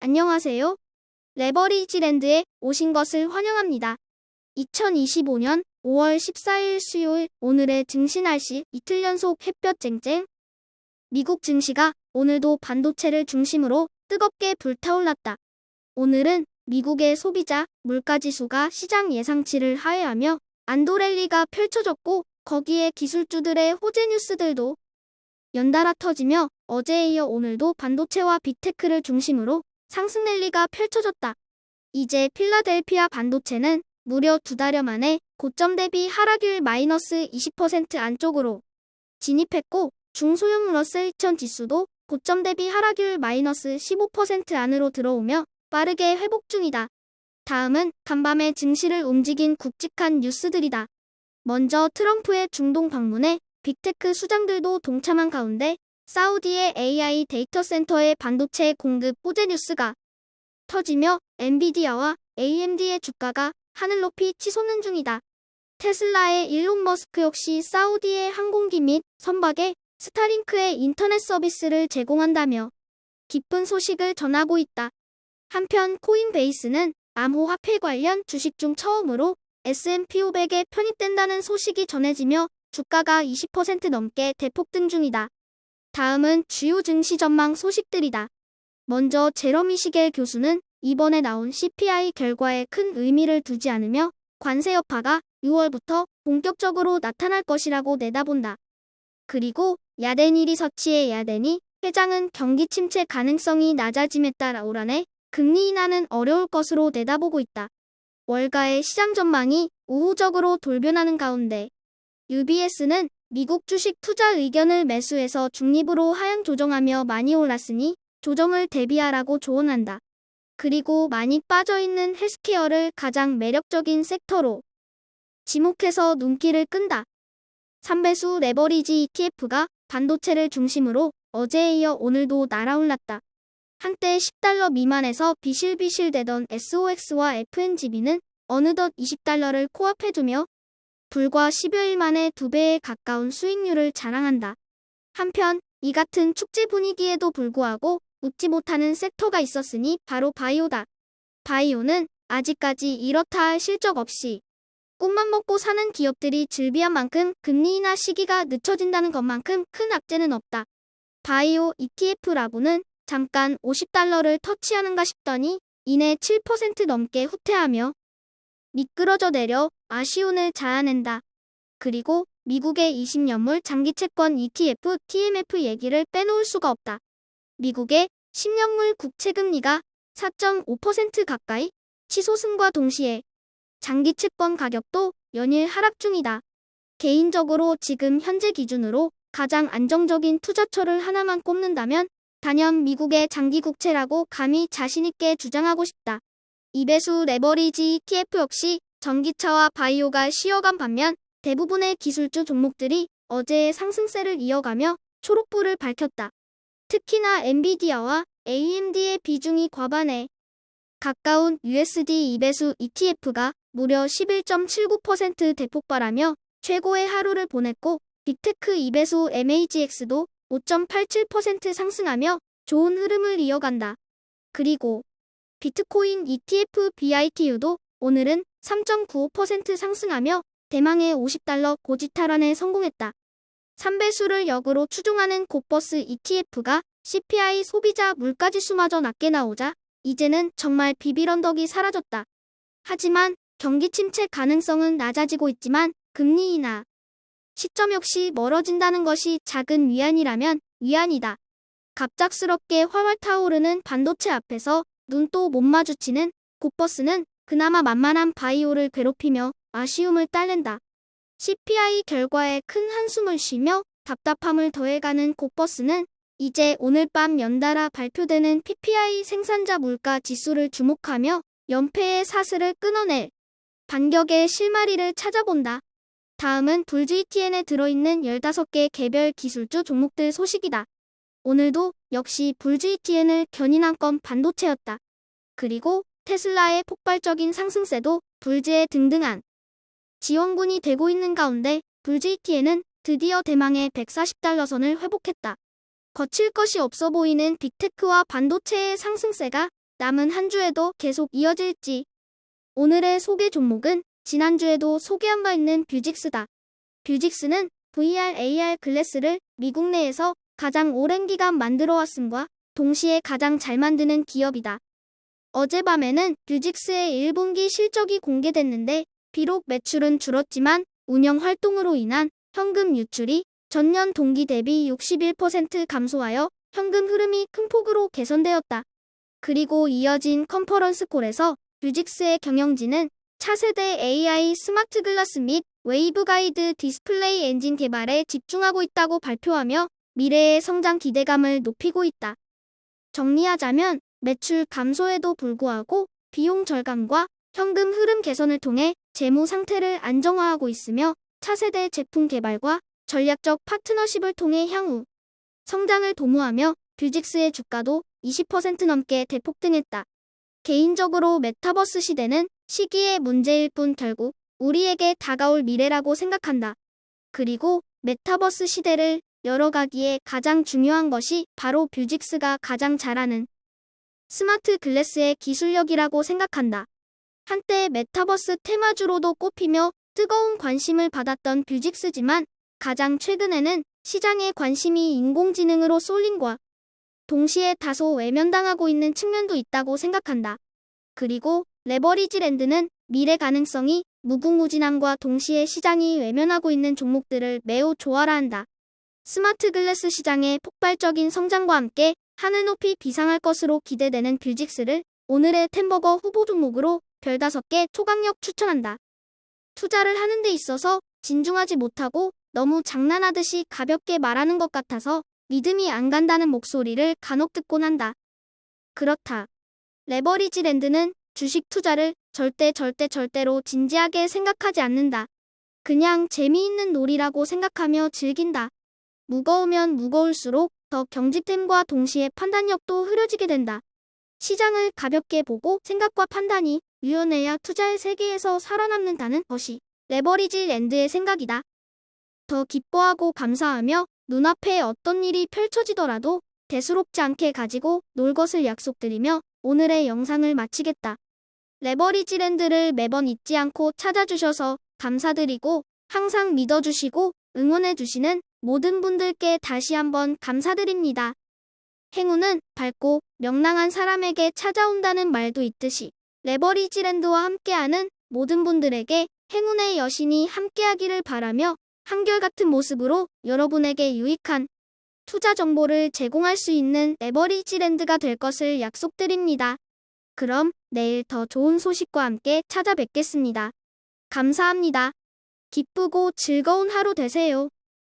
안녕하세요. 레버리지랜드에 오신 것을 환영합니다. 2025년 5월 14일 수요일 오늘의 증시 날씨 이틀 연속 햇볕 쨍쨍. 미국 증시가 오늘도 반도체를 중심으로 뜨겁게 불타올랐다. 오늘은 미국의 소비자 물가지수가 시장 예상치를 하회하며 안도랠리가 펼쳐졌고 거기에 기술주들의 호재 뉴스들도 연달아 터지며 어제에 이어 오늘도 반도체와 빅테크를 중심으로 상승 랠리가 펼쳐졌다. 이제 필라델피아 반도체는 무려 2달여 만에 고점 대비 하락률 마이너스 20% 안쪽으로 진입했고 중소형 러셀 2000 지수도 고점 대비 하락률 마이너스 15% 안으로 들어오며 빠르게 회복 중이다. 다음은 간밤에 증시를 움직인 굵직한 뉴스들이다. 먼저 트럼프의 중동 방문에 빅테크 수장들도 동참한 가운데 사우디의 AI 데이터 센터의 반도체 공급 호재 뉴스가 터지며 엔비디아와 AMD의 주가가 하늘 높이 치솟는 중이다. 테슬라의 일론 머스크 역시 사우디의 항공기 및 선박에 스타링크의 인터넷 서비스를 제공한다며 기쁜 소식을 전하고 있다. 한편 코인베이스는 암호화폐 관련 주식 중 처음으로 S&P 500에 편입된다는 소식이 전해지며 주가가 20% 넘게 대폭등 중이다. 다음은 주요 증시 전망 소식들이다. 먼저 제러미 시겔 교수는 이번에 나온 CPI 결과에 큰 의미를 두지 않으며 관세 여파가 6월부터 본격적으로 나타날 것이라고 내다본다. 그리고 야데니 리서치의 야데니 회장은 경기 침체 가능성이 낮아짐에 따라 올 한해 금리 인하는 어려울 것으로 내다보고 있다. 월가의 시장 전망이 우호적으로 돌변하는 가운데 UBS는 미국 주식 투자 의견을 매수해서 중립으로 하향 조정하며 많이 올랐으니 조정을 대비하라고 조언한다. 그리고 많이 빠져있는 헬스케어를 가장 매력적인 섹터로 지목해서 눈길을 끈다. 3배수 레버리지 ETF가 반도체를 중심으로 어제에 이어 오늘도 날아올랐다. 한때 $10 미만에서 비실비실대던 SOX와 FNGB는 어느덧 $20를 코앞해두며 불과 10여일 만에 2배에 가까운 수익률을 자랑한다. 한편 이 같은 축제 분위기에도 불구하고 웃지 못하는 섹터가 있었으니 바로 바이오다. 바이오는 아직까지 이렇다 할 실적 없이 꿈만 먹고 사는 기업들이 즐비한 만큼 금리 인하 시기가 늦춰진다는 것만큼 큰 악재는 없다. 바이오 ETF라고는 잠깐 $50를 터치하는가 싶더니 이내 7% 넘게 후퇴하며 미끄러져 내려 아쉬움을 자아낸다. 그리고 미국의 20년물 장기채권 ETF TMF 얘기를 빼놓을 수가 없다. 미국의 10년물 국채금리가 4.5% 가까이 치솟음과 동시에 장기채권 가격도 연일 하락 중이다. 개인적으로 지금 현재 기준으로 가장 안정적인 투자처를 하나만 꼽는다면 단연 미국의 장기국채라고 감히 자신있게 주장하고 싶다. 2배수 레버리지 ETF 역시 전기차와 바이오가 쉬어간 반면 대부분의 기술주 종목들이 어제의 상승세를 이어가며 초록불을 밝혔다. 특히나 엔비디아와 AMD의 비중이 과반에 가까운 USD 2배수 ETF가 무려 11.79% 대폭발하며 최고의 하루를 보냈고 빅테크 2배수 MAGX도 5.87% 상승하며 좋은 흐름을 이어간다. 그리고 비트코인 ETF BITU도 오늘은 3.95% 상승하며 대망의 $50 고지 탈환에 성공했다. 3배수를 역으로 추종하는 고버스 ETF가 CPI 소비자 물가지수마저 낮게 나오자 이제는 정말 비빌 언덕이 사라졌다. 하지만 경기 침체 가능성은 낮아지고 있지만 금리 인하 시점 역시 멀어진다는 것이 작은 위안이라면 위안이다. 갑작스럽게 활활 타오르는 반도체 앞에서 눈도 못 마주치는 고버스는 그나마 만만한 바이오를 괴롭히며 아쉬움을 딸낸다. CPI 결과에 큰 한숨을 쉬며 답답함을 더해가는 고버스는 이제 오늘 밤 연달아 발표되는 PPI 생산자 물가 지수를 주목하며 연패의 사슬을 끊어낼 반격의 실마리를 찾아본다. 다음은 불GTN에 들어있는 15개 개별 기술주 종목들 소식이다. 오늘도 역시 불GTN을 견인한 건 반도체였다. 그리고 테슬라의 폭발적인 상승세도 불지에 등등한 지원군이 되고 있는 가운데 불GTN은 드디어 대망의 $140 선을 회복했다. 거칠 것이 없어 보이는 빅테크와 반도체의 상승세가 남은 한 주에도 계속 이어질지. 오늘의 소개 종목은 지난주에도 소개한 바 있는 뷰직스다. 뷰직스는 VR, AR 글래스를 미국 내에서 가장 오랜 기간 만들어왔음과 동시에 가장 잘 만드는 기업이다. 어젯밤에는 뷰직스의 1분기 실적이 공개됐는데 비록 매출은 줄었지만 운영 활동으로 인한 현금 유출이 전년 동기 대비 61% 감소하여 현금 흐름이 큰 폭으로 개선되었다. 그리고 이어진 컨퍼런스 콜에서 뷰직스의 경영진은 차세대 AI 스마트 글라스 및 웨이브가이드 디스플레이 엔진 개발에 집중하고 있다고 발표하며 미래의 성장 기대감을 높이고 있다. 정리하자면 매출 감소에도 불구하고 비용 절감과 현금 흐름 개선을 통해 재무 상태를 안정화하고 있으며 차세대 제품 개발과 전략적 파트너십을 통해 향후 성장을 도모하며 뷰직스의 주가도 20% 넘게 대폭등했다. 개인적으로 메타버스 시대는 시기의 문제일 뿐 결국 우리에게 다가올 미래라고 생각한다. 그리고 메타버스 시대를 열어가기에 가장 중요한 것이 바로 뷰직스가 가장 잘하는 스마트 글래스의 기술력이라고 생각한다. 한때 메타버스 테마주로도 꼽히며 뜨거운 관심을 받았던 뷰직스지만 가장 최근에는 시장의 관심이 인공지능으로 쏠림과 동시에 다소 외면당하고 있는 측면도 있다고 생각한다. 그리고 레버리지랜드는 미래 가능성이 무궁무진함과 동시에 시장이 외면하고 있는 종목들을 매우 좋아한다. 스마트 글래스 시장의 폭발적인 성장과 함께 하늘 높이 비상할 것으로 기대되는 뷰직스를 오늘의 템버거 후보 종목으로 별 5개 초강력 추천한다. 투자를 하는 데 있어서 진중하지 못하고 너무 장난하듯이 가볍게 말하는 것 같아서 믿음이 안 간다는 목소리를 간혹 듣곤 한다. 그렇다. 레버리지랜드는 주식 투자를 절대로 진지하게 생각하지 않는다. 그냥 재미있는 놀이라고 생각하며 즐긴다. 무거우면 무거울수록 더 경직됨과 동시에 판단력도 흐려지게 된다. 시장을 가볍게 보고 생각과 판단이 유연해야 투자의 세계에서 살아남는다는 것이 레버리지랜드의 생각이다. 더 기뻐하고 감사하며 눈앞에 어떤 일이 펼쳐지더라도 대수롭지 않게 가지고 놀 것을 약속드리며 오늘의 영상을 마치겠다. 레버리지랜드를 매번 잊지 않고 찾아주셔서 감사드리고 항상 믿어주시고 응원해주시는 모든 분들께 다시 한번 감사드립니다. 행운은 밝고 명랑한 사람에게 찾아온다는 말도 있듯이 레버리지랜드와 함께하는 모든 분들에게 행운의 여신이 함께하기를 바라며 한결같은 모습으로 여러분에게 유익한 투자 정보를 제공할 수 있는 레버리지랜드가 될 것을 약속드립니다. 그럼 내일 더 좋은 소식과 함께 찾아뵙겠습니다. 감사합니다. 기쁘고 즐거운 하루 되세요.